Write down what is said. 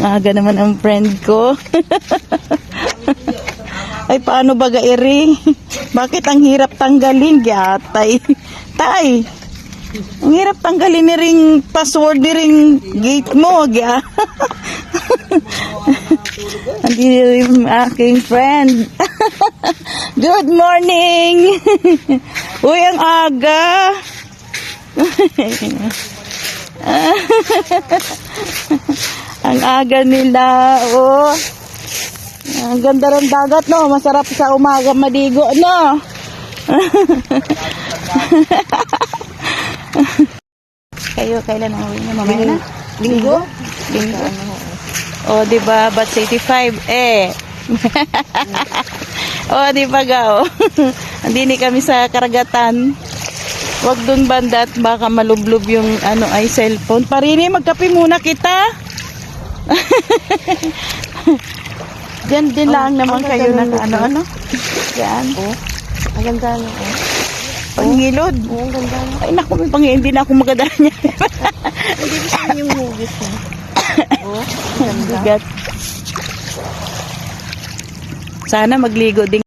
Ang aga naman ang friend ko. Ay, paano ba gairi? Bakit ang hirap tanggalin, gyatay? Tay, ang hirap tanggalin ni ring password ni ring gate mo, gya. Andito yung aking friend. Good morning! Uy, ang aga! Ang aga nila, oh. Ang ganda ng dagat, no? Masarap sa umaga maligo, no? Kayo, kailan ang uwi niyo? Mamaya na? Linggo? Linggo? O, diba? But 85, eh. O, diba, gaw? Andini kami sa karagatan. Wag dun banda at baka malublob yung ano ay cellphone. Parini, magkape muna kita. Diyan din lang naman kayo na ano-ano. Yan. Oh, ang ganda na. Oh. Pangilod. Oh, ang ganda na. Ay, naku, hindi na ako magadala niya. Hindi gusto niyo yung hugis mo. Oh, ang ganda. Bigat. Sana magligo din.